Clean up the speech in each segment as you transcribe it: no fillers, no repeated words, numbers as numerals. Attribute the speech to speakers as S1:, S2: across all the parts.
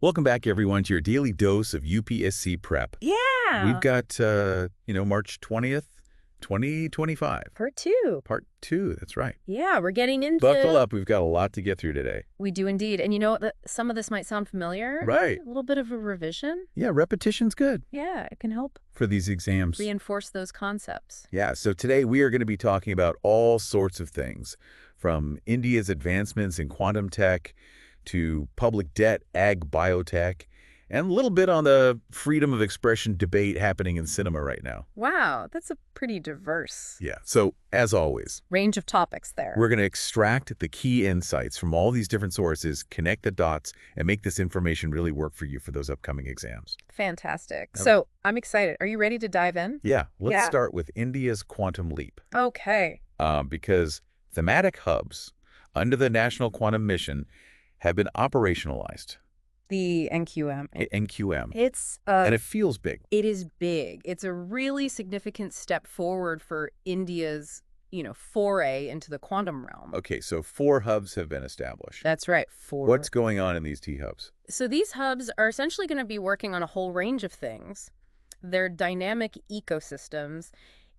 S1: Welcome back, everyone, to your daily dose of UPSC prep.
S2: Yeah.
S1: We've got, March 20th, 2025.
S2: Part 2.
S1: Part 2, that's right.
S2: Yeah, we're getting into...
S1: Buckle up. We've got a lot to get through today.
S2: We do indeed. And you know what? Some of this might sound familiar.
S1: Right.
S2: A little bit of a revision.
S1: Yeah, repetition's good.
S2: Yeah, it can help
S1: for these exams.
S2: reinforce those concepts.
S1: Yeah, so today we are going to be talking about all sorts of things, from India's advancements in quantum tech to public debt, ag biotech, and a little bit on the freedom of expression debate happening in cinema right now.
S2: Wow, that's a pretty diverse
S1: Yeah, so as always,
S2: range of topics there.
S1: we're going to extract the key insights from all these different sources, connect the dots, and make this information really work for you for those upcoming exams.
S2: Fantastic.
S1: Okay.
S2: So I'm excited. Are you ready to dive in?
S1: Yeah, let's
S2: Yeah.
S1: start with India's quantum leap.
S2: Okay.
S1: Because Thematic Hubs under the National Quantum Mission have been operationalized.
S2: The NQM.
S1: NQM.
S2: It's
S1: And it feels big.
S2: It is big. It's a really significant step forward for India's, foray into the quantum realm.
S1: Okay, so 4 hubs have been established.
S2: That's right. 4.
S1: What's going on in these T-hubs?
S2: So these hubs are essentially going to be working on a whole range of things. They're dynamic ecosystems,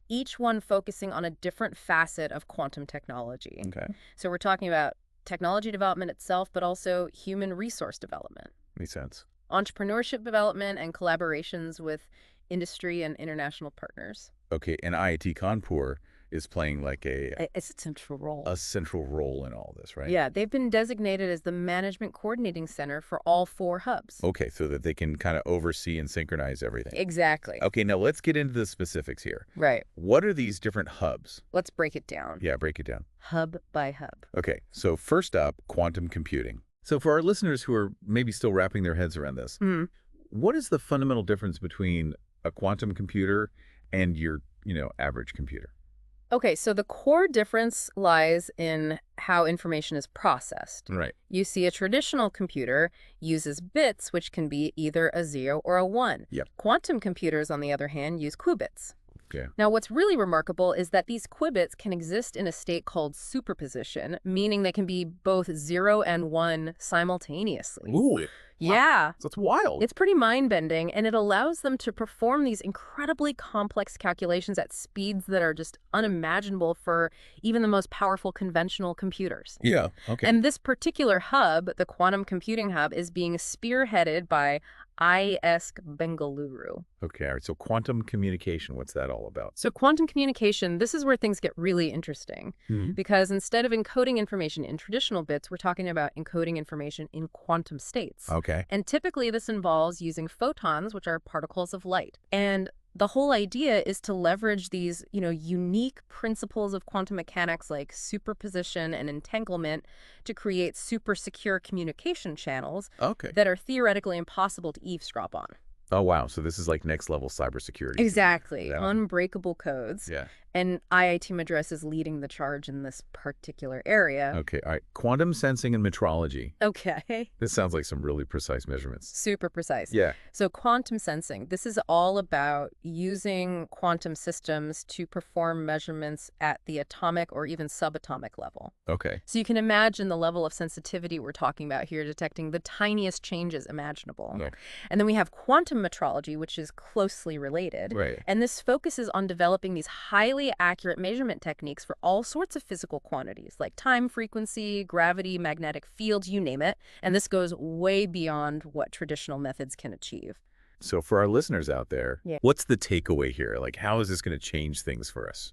S2: each one focusing on a different facet of quantum technology.
S1: Okay,
S2: So we're talking about technology development itself, but also human resource development,
S1: makes sense.
S2: entrepreneurship development, and collaborations with industry and international partners.
S1: Okay, and IIT Kanpur is playing like
S2: It's a central role.
S1: a central role in all this, right?
S2: Yeah, they've been designated as the management coordinating center for all 4 hubs.
S1: Okay, so that they can kind of oversee and synchronize everything.
S2: Exactly.
S1: Okay, now let's get into the specifics here.
S2: Right.
S1: What are these different hubs?
S2: Let's break it down.
S1: Yeah, break it down.
S2: Hub by hub.
S1: Okay, so first up, quantum computing. So for our listeners who are maybe still wrapping their heads around this, what is the fundamental difference between a quantum computer and your, average computer?
S2: Okay, so the core difference lies in how information is processed.
S1: Right.
S2: You see, a traditional computer uses bits, which can be either a 0 or a 1.
S1: Yep.
S2: Quantum computers, on the other hand, use qubits.
S1: Okay.
S2: Now, what's really remarkable is that these qubits can exist in a state called superposition, meaning they can be both 0 and 1 simultaneously.
S1: Ooh.
S2: Yeah.
S1: That's wild.
S2: It's pretty mind-bending, and it allows them to perform these incredibly complex calculations at speeds that are just unimaginable for even the most powerful conventional computers.
S1: Yeah, okay.
S2: And this particular hub, the quantum computing hub, is being spearheaded by ISC Bengaluru.
S1: Okay, all right. So quantum communication, what's that all about?
S2: So quantum communication, this is where things get really interesting, because instead of encoding information in traditional bits, we're talking about encoding information in quantum states.
S1: Okay.
S2: And typically this involves using photons, which are particles of light. And the whole idea is to leverage these, unique principles of quantum mechanics like superposition and entanglement to create super secure communication channels that are theoretically impossible to eavesdrop on.
S1: Oh, wow. So this is like next level cybersecurity.
S2: Exactly.
S1: Yeah.
S2: Unbreakable codes.
S1: Yeah.
S2: And IIT Madras is leading the charge in this particular area.
S1: Okay, all right. Quantum sensing and metrology.
S2: Okay.
S1: This sounds like some really precise measurements.
S2: Super precise.
S1: Yeah.
S2: So quantum sensing, this is all about using quantum systems to perform measurements at the atomic or even subatomic level.
S1: Okay.
S2: So you can imagine the level of sensitivity we're talking about here, detecting the tiniest changes imaginable.
S1: Yeah.
S2: And then we have quantum metrology, which is closely related.
S1: Right.
S2: And this focuses on developing these highly accurate measurement techniques for all sorts of physical quantities, like time, frequency, gravity, magnetic fields, you name it. And this goes way beyond what traditional methods can achieve.
S1: So for our listeners out there,
S2: Yeah.
S1: what's the takeaway here? Like, how is this going to change things for us?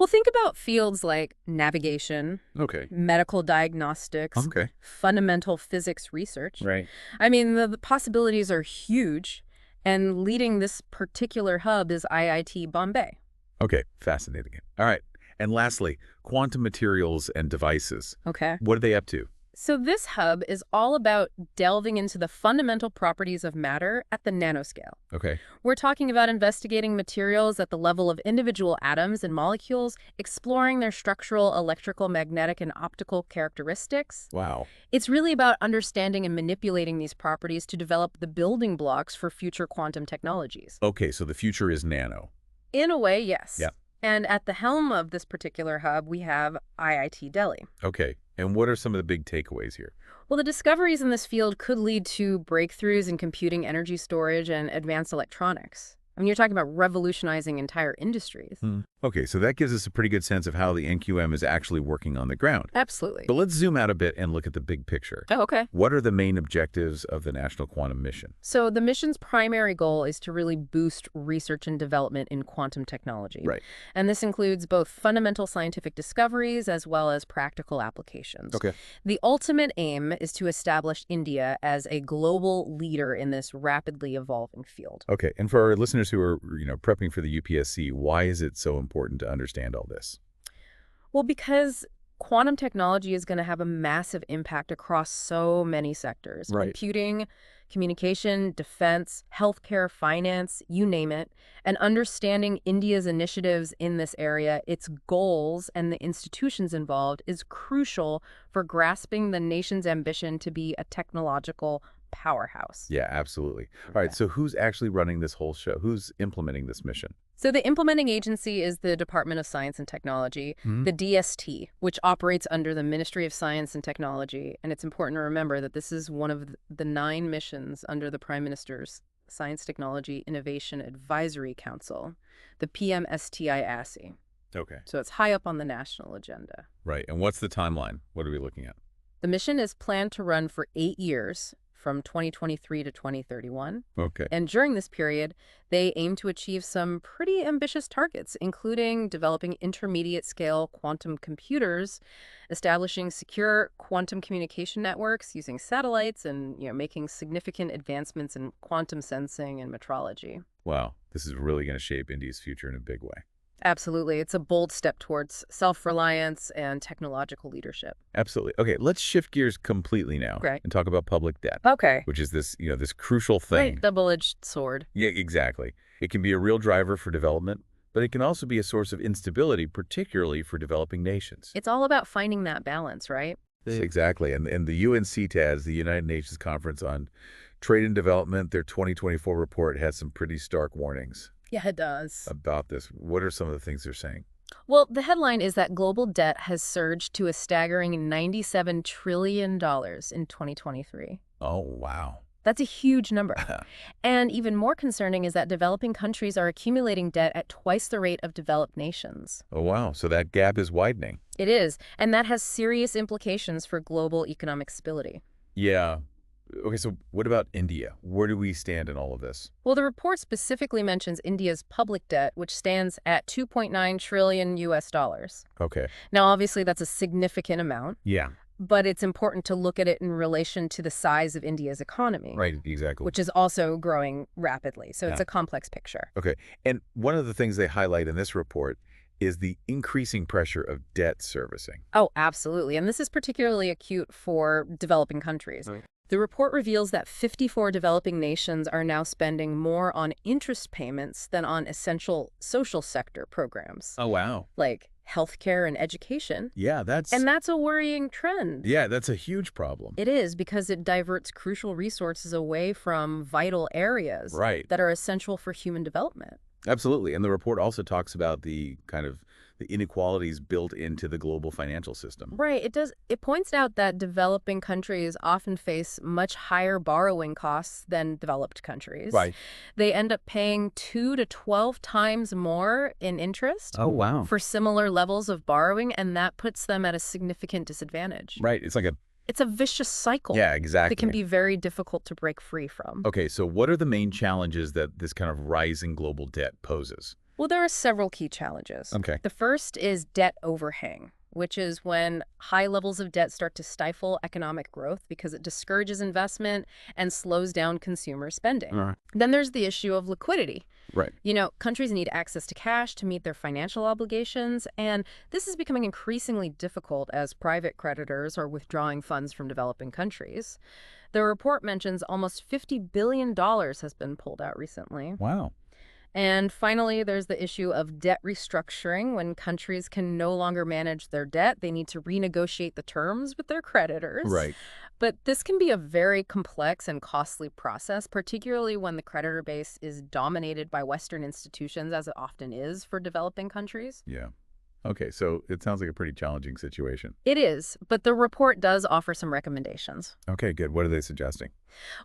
S2: Well, think about fields like navigation,
S1: Okay.
S2: medical diagnostics,
S1: Okay.
S2: fundamental physics research.
S1: Right.
S2: I mean, the possibilities are huge, and leading this particular hub is IIT Bombay.
S1: Okay. Fascinating. All right. And lastly, quantum materials and devices.
S2: Okay.
S1: What are they up to?
S2: So this hub is all about delving into the fundamental properties of matter at the nanoscale.
S1: Okay.
S2: We're talking about investigating materials at the level of individual atoms and molecules, exploring their structural, electrical, magnetic, and optical characteristics.
S1: Wow.
S2: It's really about understanding and manipulating these properties to develop the building blocks for future quantum technologies.
S1: Okay. So the future is nano.
S2: In a way, yes.
S1: Yeah.
S2: And at the helm of this particular hub, we have IIT Delhi.
S1: Okay. And what are some of the big takeaways here?
S2: Well, the discoveries in this field could lead to breakthroughs in computing energy storage and advanced electronics. I mean, you're talking about revolutionizing entire industries.
S1: Okay, so that gives us a pretty good sense of how the NQM is actually working on the ground.
S2: Absolutely.
S1: But let's zoom out a bit and look at the big picture.
S2: Oh, okay.
S1: What are the main objectives of the National Quantum Mission?
S2: So the mission's primary goal is to really boost research and development in quantum technology.
S1: Right.
S2: And this includes both fundamental scientific discoveries as well as practical applications.
S1: Okay.
S2: The ultimate aim is to establish India as a global leader in this rapidly evolving field.
S1: Okay, and for our listeners who are, prepping for the UPSC, why is it so important to understand all this?
S2: Well, because quantum technology is going to have a massive impact across so many sectors.
S1: Right.
S2: Computing, communication, defense, healthcare, finance, you name it. And understanding India's initiatives in this area, its goals, and the institutions involved is crucial for grasping the nation's ambition to be a technological powerhouse.
S1: Yeah, absolutely. All right, so who's actually running this whole show? Who's implementing this mission?
S2: So the implementing agency is the Department of Science and Technology, the DST, which operates under the Ministry of Science and Technology. And it's important to remember that this is one of the 9 missions under the Prime Minister's Science Technology Innovation Advisory Council, the PMSTI-ASI.
S1: Okay.
S2: So it's high up on the national agenda.
S1: Right, and what's the timeline? What are we looking at?
S2: The mission is planned to run for 8 years, from 2023 to 2031.
S1: Okay.
S2: And during this period, they aim to achieve some pretty ambitious targets, including developing intermediate-scale quantum computers, establishing secure quantum communication networks using satellites, and making significant advancements in quantum sensing and metrology.
S1: Wow, this is really going to shape India's future in a big way.
S2: Absolutely. It's a bold step towards self-reliance and technological leadership.
S1: Absolutely. Okay, let's shift gears completely now and talk about public debt.
S2: Okay.
S1: Which is this, this crucial thing.
S2: Right, double-edged sword.
S1: Yeah, exactly. It can be a real driver for development, but it can also be a source of instability, particularly for developing nations.
S2: It's all about finding that balance, right?
S1: Exactly. And the UNCTAD, the United Nations Conference on Trade and Development, their 2024 report has some pretty stark warnings.
S2: Yeah, it does.
S1: About this. What are some of the things they're saying?
S2: Well, the headline is that global debt has surged to a staggering $97 trillion in 2023.
S1: Oh, wow.
S2: That's a huge number. And even more concerning is that developing countries are accumulating debt at twice the rate of developed nations.
S1: Oh, wow. So that gap is widening.
S2: It is. And that has serious implications for global economic stability.
S1: Yeah. Okay, so what about India? Where do we stand in all of this?
S2: Well, the report specifically mentions India's public debt, which stands at 2.9 trillion US dollars.
S1: Okay.
S2: Now, obviously, that's a significant amount.
S1: Yeah.
S2: But it's important to look at it in relation to the size of India's economy.
S1: Right, exactly.
S2: Which is also growing rapidly. So it's a complex picture.
S1: Okay. And one of the things they highlight in this report is the increasing pressure of debt servicing.
S2: Oh, absolutely. And this is particularly acute for developing countries. Right. The report reveals that 54 developing nations are now spending more on interest payments than on essential social sector programs.
S1: Oh, wow.
S2: Like healthcare and education.
S1: Yeah, that's
S2: a worrying trend.
S1: Yeah, that's a huge problem.
S2: It is, because it diverts crucial resources away from vital areas that are essential for human development.
S1: Absolutely. And the report also talks about the inequalities built into the global financial system.
S2: Right. It does. It points out that developing countries often face much higher borrowing costs than developed countries.
S1: Right.
S2: They end up paying 2 to 12 times more in interest.
S1: Oh, wow.
S2: For similar levels of borrowing, and that puts them at a significant disadvantage.
S1: Right. It's
S2: a vicious cycle.
S1: Yeah, exactly.
S2: That can be very difficult to break free from.
S1: Okay, so what are the main challenges that this kind of rising global debt poses?
S2: Well, there are several key challenges.
S1: Okay.
S2: The first is debt overhang, which is when high levels of debt start to stifle economic growth because it discourages investment and slows down consumer spending.
S1: All right.
S2: Then there's the issue of liquidity.
S1: Right.
S2: Countries need access to cash to meet their financial obligations, and this is becoming increasingly difficult as private creditors are withdrawing funds from developing countries. The report mentions almost $50 billion has been pulled out recently.
S1: Wow.
S2: And finally, there's the issue of debt restructuring. When countries can no longer manage their debt, they need to renegotiate the terms with their creditors.
S1: Right.
S2: But this can be a very complex and costly process, particularly when the creditor base is dominated by Western institutions, as it often is for developing countries.
S1: Yeah. Okay, so it sounds like a pretty challenging situation.
S2: It is, but the report does offer some recommendations.
S1: Okay, good. What are they suggesting?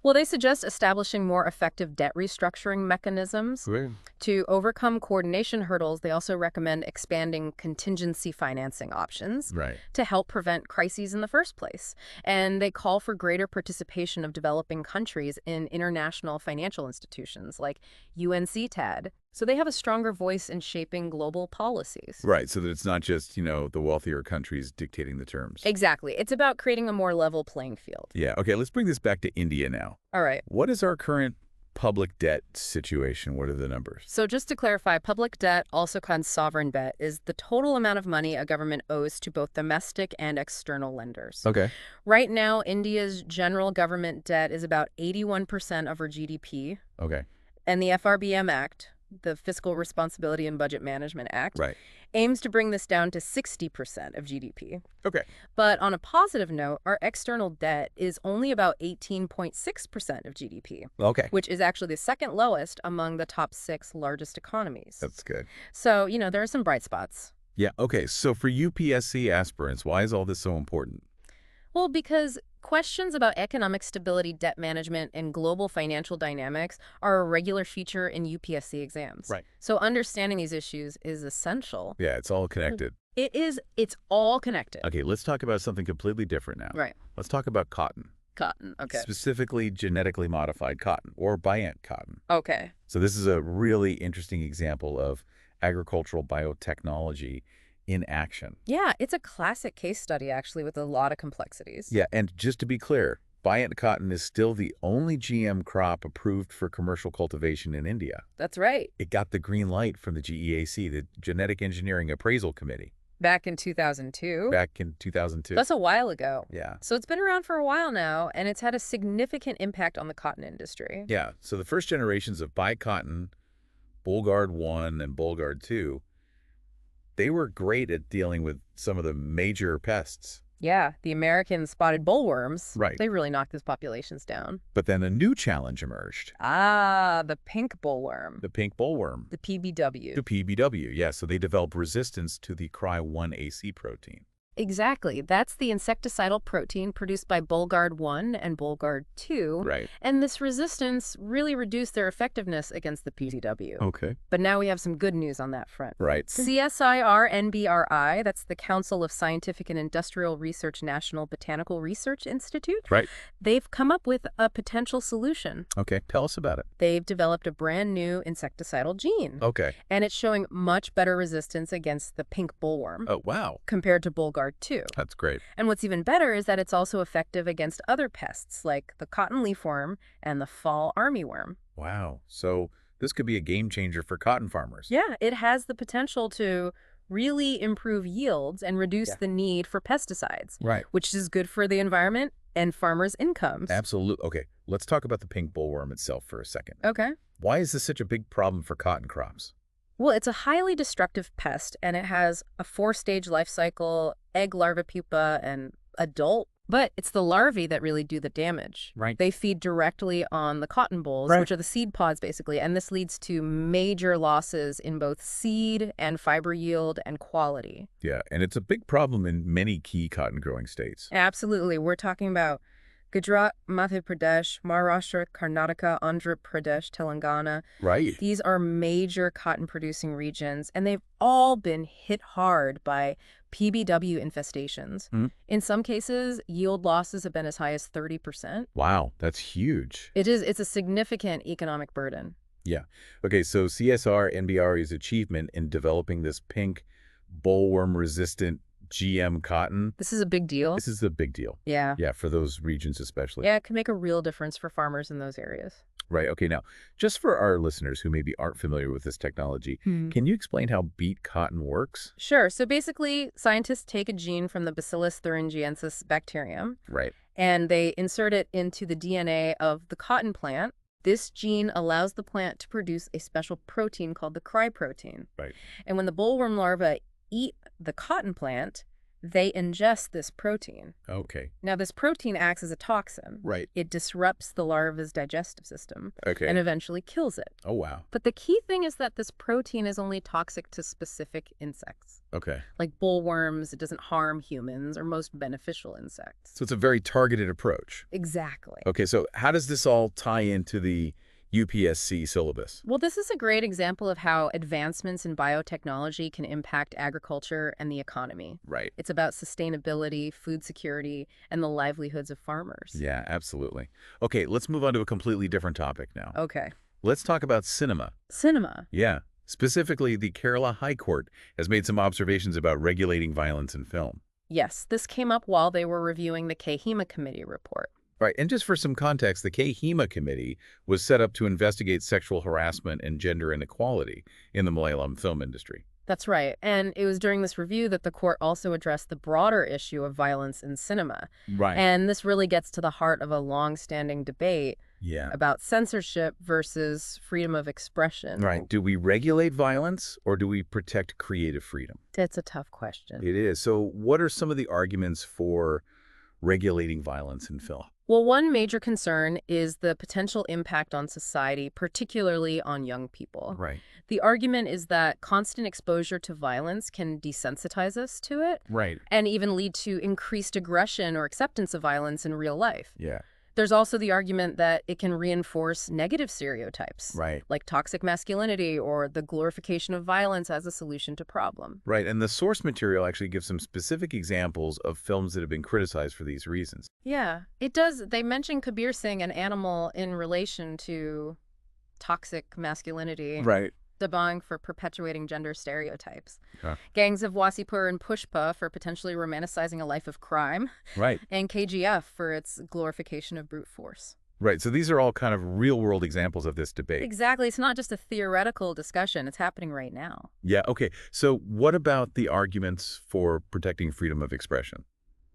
S2: Well, they suggest establishing more effective debt restructuring mechanisms.
S1: Great.
S2: To overcome coordination hurdles, they also recommend expanding contingency financing options
S1: Right.
S2: to help prevent crises in the first place. And they call for greater participation of developing countries in international financial institutions like UNCTAD, so they have a stronger voice in shaping global policies.
S1: Right, so that it's not just, the wealthier countries dictating the terms.
S2: Exactly. It's about creating a more level playing field.
S1: Yeah, okay, let's bring this back to India now.
S2: All right.
S1: What is our current public debt situation? What are the numbers?
S2: So just to clarify, public debt, also called sovereign debt, is the total amount of money a government owes to both domestic and external lenders.
S1: Okay.
S2: Right now, India's general government debt is about 81% of her GDP,
S1: Okay.
S2: and the FRBM Act, the Fiscal Responsibility and Budget Management Act,
S1: Right.
S2: aims to bring this down to 60% of GDP.
S1: Okay.
S2: But on a positive note, our external debt is only about 18.6% of GDP,
S1: Okay.
S2: which is actually the second lowest among the top 6 largest economies.
S1: That's good.
S2: So, there are some bright spots.
S1: Yeah, okay, so for UPSC aspirants, why is all this so important?
S2: Well, because questions about economic stability, debt management, and global financial dynamics are a regular feature in UPSC exams.
S1: Right.
S2: So understanding these issues is essential.
S1: Yeah, it's all connected.
S2: It's all connected.
S1: Okay, let's talk about something completely different now.
S2: Right.
S1: Let's talk about cotton.
S2: Cotton. Okay.
S1: Specifically genetically modified cotton or Bryant cotton.
S2: Okay.
S1: So this is a really interesting example of agricultural biotechnology in action.
S2: Yeah, it's a classic case study, actually, with a lot of complexities.
S1: Yeah, and just to be clear, Bryant cotton is still the only GM crop approved for commercial cultivation in India.
S2: That's right.
S1: It got the green light from the GEAC, the Genetic Engineering Appraisal Committee,
S2: Back in 2002.
S1: back in 2002.
S2: That's a while ago.
S1: Yeah.
S2: So it's been around for a while now, and it's had a significant impact on the cotton industry.
S1: Yeah, so the first generations of Bryant cotton, Bollgard 1 and Bollgard 2, they were great at dealing with some of the major pests.
S2: Yeah, the American spotted bollworms.
S1: Right.
S2: They really knocked those populations down.
S1: But then a new challenge emerged,
S2: Ah, the pink bollworm.
S1: the pink bollworm,
S2: The PBW.
S1: the PBW. Yeah, so they developed resistance to the Cry1AC protein.
S2: Exactly. That's the insecticidal protein produced by Bollgard 1 and Bollgard 2.
S1: Right.
S2: And this resistance really reduced their effectiveness against the PBW.
S1: Okay.
S2: But now we have some good news on that front.
S1: Right.
S2: CSIR-NBRI, that's the Council of Scientific and Industrial Research National Botanical Research Institute.
S1: Right.
S2: They've come up with a potential solution.
S1: Okay. Tell us about it.
S2: They've developed a brand new insecticidal gene.
S1: Okay.
S2: And it's showing much better resistance against the pink bollworm
S1: Oh, wow.
S2: compared to Bollgard 2.
S1: That's great.
S2: And what's even better is that it's also effective against other pests like the cotton leafworm and the fall armyworm.
S1: Wow. So this could be a game changer for cotton farmers.
S2: Yeah, it has the potential to really improve yields and reduce the need for pesticides,
S1: Right.
S2: which is good for the environment and farmers' incomes.
S1: Absolutely. Okay. Let's talk about the pink bollworm itself for a second.
S2: Okay.
S1: Why is this such a big problem for cotton crops?
S2: Well, it's a highly destructive pest, and it has a 4-stage life cycle, egg, larva, pupa, and adult. But it's the larvae that really do the damage.
S1: Right.
S2: They feed directly on the cotton bolls,
S1: Right.
S2: which are the seed pods, basically, and this leads to major losses in both seed and fiber yield and quality.
S1: Yeah, and it's a big problem in many key cotton growing states.
S2: Absolutely. We're talking about Gujarat, Madhya Pradesh, Maharashtra, Karnataka, Andhra Pradesh, Telangana.
S1: Right.
S2: These are major cotton-producing regions, and they've all been hit hard by PBW infestations. In some cases, yield losses have been as high as 30%.
S1: Wow, that's huge.
S2: It's a significant economic burden.
S1: Yeah. Okay, so CSR-NBRE's achievement in developing this pink bollworm-resistant GM cotton,
S2: This is a big deal.
S1: this is a big deal.
S2: Yeah.
S1: Yeah, for those regions especially.
S2: Yeah, it can make a real difference for farmers in those areas.
S1: Right, okay, now, just for our listeners who maybe aren't familiar with this technology, can you explain how beet cotton works?
S2: Sure. So basically, scientists take a gene from the Bacillus thuringiensis bacterium,
S1: Right.
S2: and they insert it into the DNA of the cotton plant. This gene allows the plant to produce a special protein called the cry protein.
S1: Right.
S2: And when the bollworm larvae eat the cotton plant, they ingest this protein.
S1: Okay.
S2: Now, this protein acts as a toxin.
S1: Right.
S2: It disrupts the larva's digestive system
S1: Okay.
S2: and eventually kills it.
S1: Oh, wow.
S2: But the key thing is that this protein is only toxic to specific insects.
S1: Okay.
S2: Like bollworms, it doesn't harm humans or most beneficial insects.
S1: So it's a very targeted approach.
S2: Exactly.
S1: Okay, so how does this all tie into the UPSC syllabus?
S2: Well, this is a great example of how advancements in biotechnology can impact agriculture and the economy.
S1: Right.
S2: It's about sustainability, food security, and the livelihoods of farmers.
S1: Yeah, absolutely. Okay, let's move on to a completely different topic now.
S2: Okay.
S1: Let's talk about cinema.
S2: Cinema.
S1: Yeah. Specifically, the Kerala High Court has made some observations about regulating violence in film.
S2: Yes, this came up while they were reviewing the KHEMA committee report.
S1: Right, and just for some context, the KHEMA committee was set up to investigate sexual harassment and gender inequality in the Malayalam film industry.
S2: That's right. And it was during this review that the court also addressed the broader issue of violence in cinema.
S1: Right.
S2: And this really gets to the heart of a long-standing debate
S1: Yeah.
S2: about censorship versus freedom of expression.
S1: Right. Do we regulate violence or do we protect creative freedom?
S2: It's a tough question.
S1: It is. So what are some of the arguments for regulating violence in film?
S2: Well, one major concern is the potential impact on society, particularly on young people.
S1: Right.
S2: The argument is that constant exposure to violence can desensitize us to it
S1: Right.
S2: and even lead to increased aggression or acceptance of violence in real life.
S1: Yeah.
S2: There's also the argument that it can reinforce negative stereotypes,
S1: Right.
S2: like toxic masculinity or the glorification of violence as a solution to problem.
S1: Right. And the source material actually gives some specific examples of films that have been criticized for these reasons.
S2: Yeah, it does. They mention Kabir Singh, an animal, in relation to toxic masculinity.
S1: Right.
S2: Dabang for perpetuating gender stereotypes.
S1: Okay.
S2: Gangs of Wasipur and Pushpa for potentially romanticizing a life of crime.
S1: Right.
S2: And KGF for its glorification of brute force.
S1: Right. So these are all kind of real-world examples of this debate.
S2: Exactly. It's not just a theoretical discussion. It's happening right now.
S1: Yeah. Okay. So what about the arguments for protecting freedom of expression?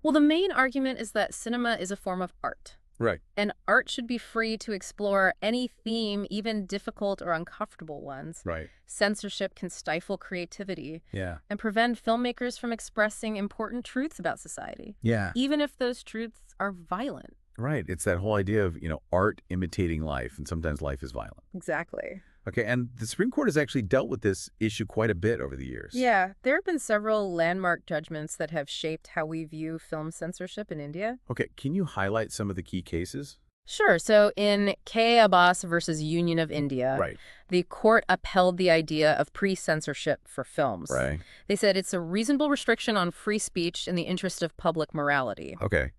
S2: Well, the main argument is that cinema is a form of art.
S1: Right.
S2: And art should be free to explore any theme, even difficult or uncomfortable ones.
S1: Right.
S2: Censorship can stifle creativity
S1: Yeah.
S2: and prevent filmmakers from expressing important truths about society,
S1: Yeah.
S2: even if those truths are violent.
S1: Right. It's that whole idea of, art imitating life, and sometimes life is violent.
S2: Exactly.
S1: Okay. And the Supreme Court has actually dealt with this issue quite a bit over the years.
S2: Yeah, there have been several landmark judgments that have shaped how we view film censorship in India.
S1: Okay. Can you highlight some of the key cases?
S2: Sure. So in K. Abbas versus Union of India,
S1: Right.
S2: the court upheld the idea of pre-censorship for films.
S1: Right.
S2: They said it's a reasonable restriction on free speech in the interest of public morality.
S1: Okay.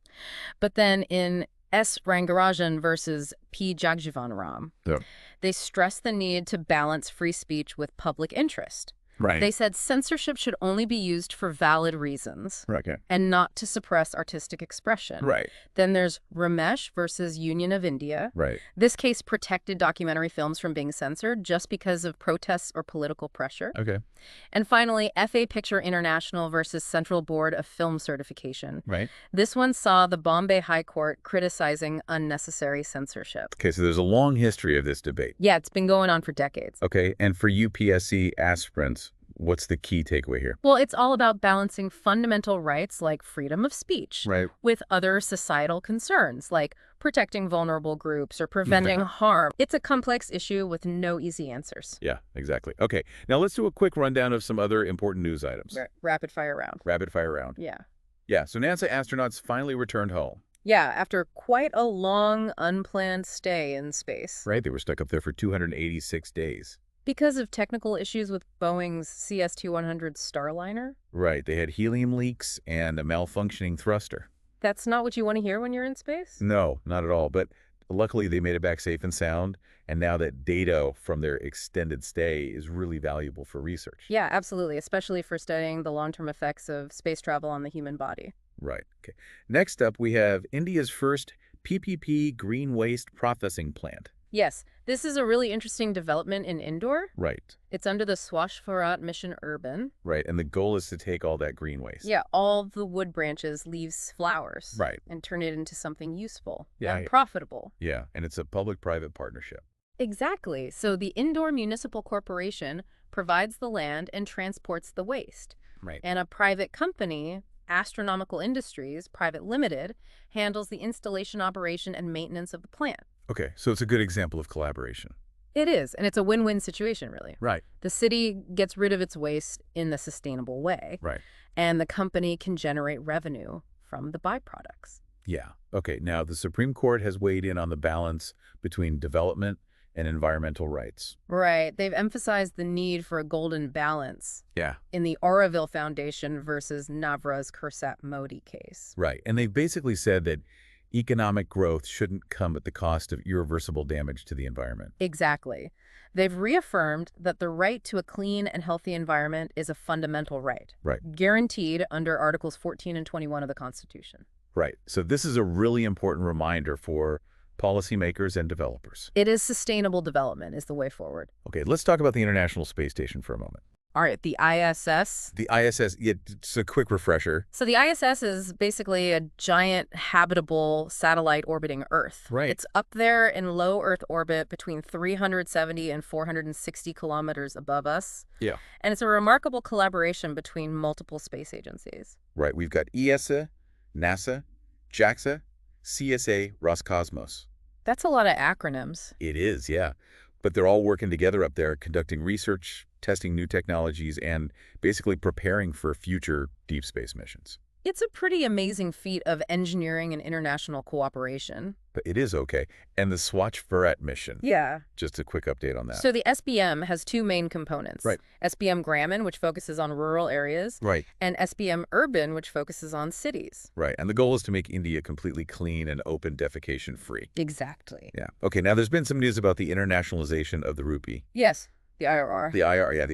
S2: But then in S. Rangarajan versus P. Jagjivan Ram,
S1: Yep.
S2: they stressed the need to balance free speech with public interest.
S1: Right.
S2: They said censorship should only be used for valid reasons
S1: Okay.
S2: and not to suppress artistic expression.
S1: Right.
S2: Then there's Ramesh versus Union of India.
S1: Right.
S2: This case protected documentary films from being censored just because of protests or political pressure.
S1: Okay.
S2: And finally, FA Picture International versus Central Board of Film Certification.
S1: Right.
S2: This one saw the Bombay High Court criticizing unnecessary censorship.
S1: Okay. So there's a long history of this debate.
S2: Yeah, it's been going on for decades.
S1: Okay. And for UPSC aspirants, what's the key takeaway here?
S2: Well, it's all about balancing fundamental rights like freedom of speech
S1: Right.
S2: with other societal concerns like protecting vulnerable groups or preventing harm. It's a complex issue with no easy answers.
S1: Yeah, exactly. Okay. Now let's do a quick rundown of some other important news items.
S2: Rapid fire round.
S1: Rapid fire round.
S2: Yeah.
S1: Yeah. So NASA astronauts finally returned home.
S2: Yeah, after quite a long, unplanned stay in space.
S1: Right. They were stuck up there for 286 days.
S2: Because of technical issues with Boeing's CS-200 Starliner?
S1: Right. They had helium leaks and a malfunctioning thruster.
S2: That's not what you want to hear when you're in space?
S1: No, not at all. But luckily, they made it back safe and sound. And now that data from their extended stay is really valuable for research.
S2: Yeah, absolutely, especially for studying the long-term effects of space travel on the human body.
S1: Right. Okay. Next up, we have India's first PPP green waste processing plant.
S2: Yes, this is a really interesting development in Indore.
S1: Right.
S2: It's under the Swachh Bharat Mission Urban.
S1: Right. And the goal is to take all that green waste.
S2: Yeah, all the wood branches, leaves, flowers.
S1: Right.
S2: And turn it into something useful
S1: Yeah,
S2: and profitable.
S1: Yeah. And it's a public-private partnership.
S2: Exactly. So the Indore Municipal Corporation provides the land and transports the waste.
S1: Right.
S2: And a private company Astronomical Industries, Private Limited, handles the installation, operation, and maintenance of the plant.
S1: Okay, so it's a good example of collaboration.
S2: It is, and it's a win-win situation, really.
S1: Right.
S2: The city gets rid of its waste in the sustainable way,
S1: Right.
S2: and the company can generate revenue from the byproducts.
S1: Yeah. Okay, now the Supreme Court has weighed in on the balance between development and environmental rights.
S2: Right. They've emphasized the need for a golden balance
S1: Yeah.
S2: in the Auroville Foundation versus Navra's Kursat Modi case.
S1: Right. And they've basically said that economic growth shouldn't come at the cost of irreversible damage to the environment.
S2: Exactly. They've reaffirmed that the right to a clean and healthy environment is a fundamental right,
S1: Right.
S2: guaranteed under Articles 14 and 21 of the Constitution.
S1: Right. So this is a really important reminder for policymakers and developers.
S2: It is sustainable development is the way forward.
S1: Okay, let's talk about the International Space Station for a moment.
S2: All right, the ISS.
S1: The ISS, yeah, just a quick refresher.
S2: So the ISS is basically a giant habitable satellite orbiting Earth.
S1: Right.
S2: It's up there in low Earth orbit between 370 and 460 kilometers above us.
S1: Yeah.
S2: And it's a remarkable collaboration between multiple space agencies.
S1: Right, we've got ESA, NASA, JAXA, CSA, Roscosmos.
S2: That's a lot of acronyms.
S1: It is, yeah. But they're all working together up there, conducting research, testing new technologies, and basically preparing for future deep space missions.
S2: It's a pretty amazing feat of engineering and international cooperation.
S1: But it is okay. And the Swachh-Farad mission,
S2: Yeah.
S1: just a quick update on that.
S2: So the SBM has two main components.
S1: Right.
S2: SBM Grammon, which focuses on rural areas,
S1: Right,
S2: and SBM Urban, which focuses on cities.
S1: right. And the goal is to make India completely clean and open defecation-free.
S2: Exactly.
S1: Yeah. Okay, now there's been some news about the internationalization of the rupee.
S2: Yes, the IRR.
S1: The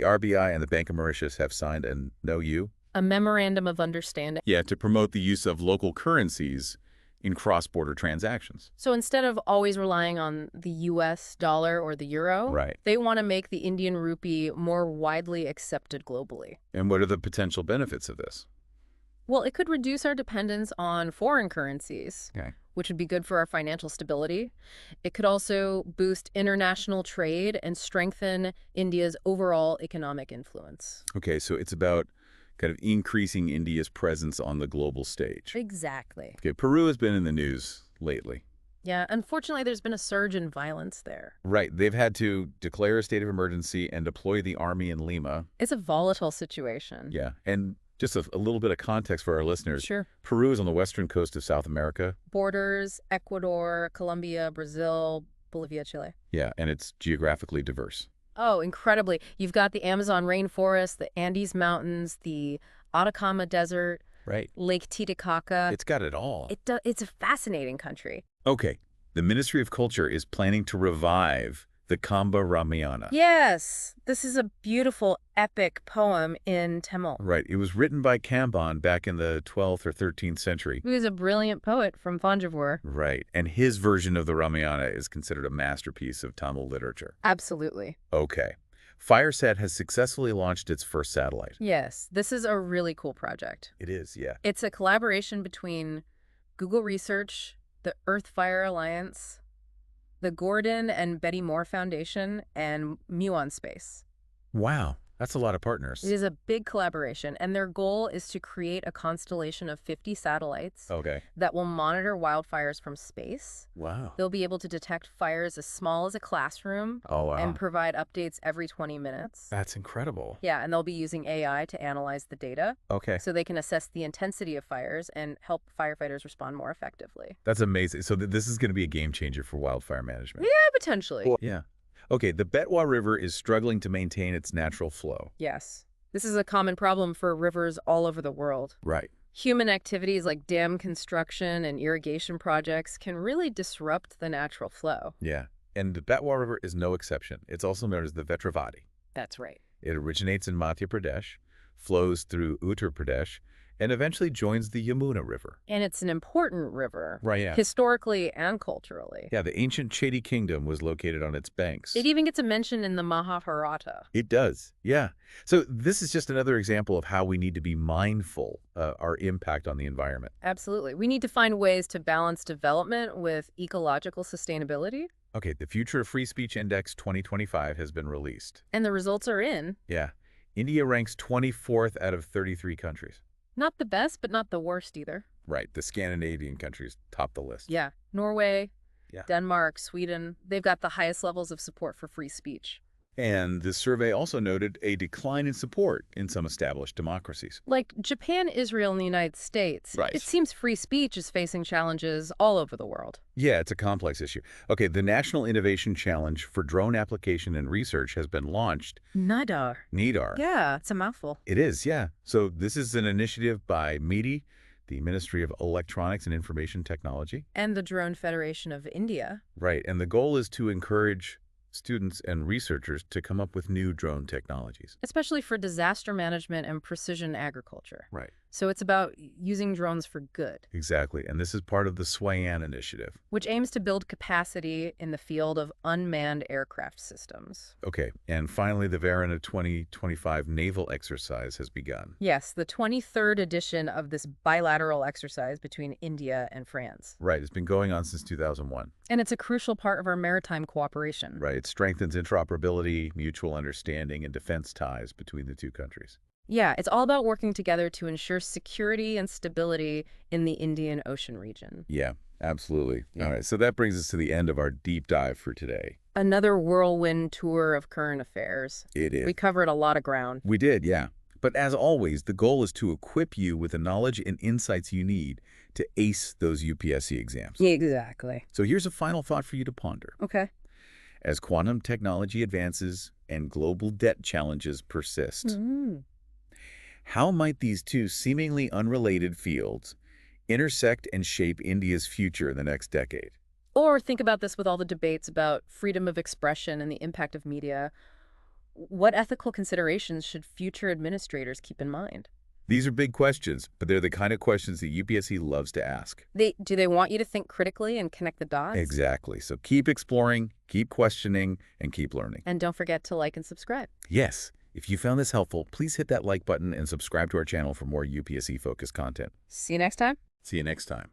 S1: RBI and the Bank of Mauritius have signed an MOU.
S2: A memorandum of understanding.
S1: Yeah, to promote the use of local currencies in cross-border transactions.
S2: So instead of always relying on the US dollar or the euro,
S1: Right.
S2: they want to make the Indian rupee more widely accepted globally.
S1: And what are the potential benefits of this?
S2: Well, it could reduce our dependence on foreign currencies,
S1: Okay.
S2: which would be good for our financial stability. It could also boost international trade and strengthen India's overall economic influence.
S1: Okay, so it's about kind of increasing India's presence on the global stage.
S2: Exactly.
S1: Okay, Peru has been in the news lately.
S2: Yeah, unfortunately, there's been a surge in violence there.
S1: Right, they've had to declare a state of emergency and deploy the army in Lima.
S2: It's a volatile situation.
S1: Yeah, and just a little bit of context for our listeners.
S2: Sure.
S1: Peru is on the western coast of South America.
S2: Borders, Ecuador, Colombia, Brazil, Bolivia, Chile.
S1: Yeah, and it's geographically diverse.
S2: Oh, incredibly. You've got the Amazon rainforest, the Andes Mountains, the Atacama Desert,
S1: Right.
S2: Lake Titicaca.
S1: It's got it all.
S2: It's a fascinating country.
S1: Okay, the Ministry of Culture is planning to revive the Kamba Ramayana.
S2: Yes, this is a beautiful, epic poem in Tamil.
S1: Right, it was written by Kamban back in the 12th or 13th century.
S2: He was a brilliant poet from Thanjavur.
S1: Right, and his version of the Ramayana is considered a masterpiece of Tamil literature.
S2: Absolutely.
S1: Okay. FireSat has successfully launched its first satellite.
S2: Yes, this is a really cool project.
S1: It is, yeah.
S2: It's a collaboration between Google Research, the Earthfire Alliance, the Gordon and Betty Moore Foundation, and Muon Space.
S1: Wow, that's a lot of partners.
S2: It is a big collaboration, and their goal is to create a constellation of 50 satellites
S1: Okay.
S2: that will monitor wildfires from space.
S1: Wow.
S2: They'll be able to detect fires as small as a classroom
S1: Oh, wow.
S2: and provide updates every 20 minutes.
S1: That's incredible.
S2: Yeah, and they'll be using AI to analyze the data
S1: Okay.
S2: so they can assess the intensity of fires and help firefighters respond more effectively.
S1: That's amazing. So this is going to be a game changer for wildfire management.
S2: Yeah, potentially.
S1: Yeah. Okay, the Betwa River is struggling to maintain its natural flow.
S2: Yes. This is a common problem for rivers all over the world.
S1: Right.
S2: Human activities like dam construction and irrigation projects can really disrupt the natural flow.
S1: Yeah. And the Betwa River is no exception. It's also known as the Vetravati.
S2: That's right.
S1: It originates in Madhya Pradesh, flows through Uttar Pradesh, and eventually joins the Yamuna River.
S2: And it's an important river.
S1: Right, yeah.
S2: Historically and culturally.
S1: Yeah, the ancient Chedi kingdom was located on its banks.
S2: It even gets a mention in the Mahabharata.
S1: It does, yeah. So this is just another example of how we need to be mindful our impact on the environment.
S2: Absolutely. We need to find ways to balance development with ecological sustainability.
S1: Okay, the Future of Free Speech Index 2025 has been released.
S2: And the results are in.
S1: Yeah. India ranks 24th out of 33 countries.
S2: Not the best, but not the worst either.
S1: Right, the Scandinavian countries top the list.
S2: Yeah. Norway,
S1: Yeah.
S2: Denmark, Sweden, they've got the highest levels of support for free speech.
S1: And this survey also noted a decline in support in some established democracies.
S2: Like Japan, Israel, and the United States,
S1: Right.
S2: it seems free speech is facing challenges all over the world.
S1: Yeah, it's a complex issue. Okay, the National Innovation Challenge for Drone Application and Research has been launched.
S2: NIDAR.
S1: NIDAR.
S2: Yeah, it's a mouthful.
S1: It is, yeah. So this is an initiative by MIDI, the Ministry of Electronics and Information Technology.
S2: And the Drone Federation of India.
S1: Right, and the goal is to encourage students and researchers to come up with new drone technologies.
S2: Especially for disaster management and precision agriculture.
S1: Right.
S2: So it's about using drones for good.
S1: Exactly, and this is part of the SWAYAN initiative.
S2: Which aims to build capacity in the field of unmanned aircraft systems.
S1: Okay, and finally, the Varuna 2025 naval exercise has begun.
S2: Yes, the 23rd edition of this bilateral exercise between India and France.
S1: Right, it's been going on since 2001.
S2: And it's a crucial part of our maritime cooperation.
S1: Right, it strengthens interoperability, mutual understanding, and defense ties between the two countries.
S2: Yeah, it's all about working together to ensure security and stability in the Indian Ocean region.
S1: Yeah, absolutely.
S2: Yeah.
S1: All right, so that brings us to the end of our deep dive for today.
S2: Another whirlwind tour of current affairs.
S1: It is.
S2: We covered a lot of ground.
S1: We did, yeah. But as always, the goal is to equip you with the knowledge and insights you need to ace those UPSC exams.
S2: Exactly.
S1: So here's a final thought for you to ponder.
S2: Okay.
S1: As quantum technology advances and global debt challenges persist, how might these two seemingly unrelated fields intersect and shape India's future in the next decade?
S2: Or think about this with all the debates about freedom of expression and the impact of media. What ethical considerations should future administrators keep in mind?
S1: These are big questions, but they're the kind of questions that UPSC loves to ask.
S2: Do they want you to think critically and connect the dots?
S1: Exactly. So keep exploring, keep questioning, and keep learning.
S2: And don't forget to like and subscribe.
S1: Yes. If you found this helpful, please hit that like button and subscribe to our channel for more UPSC-focused content.
S2: See you next time.
S1: See you next time.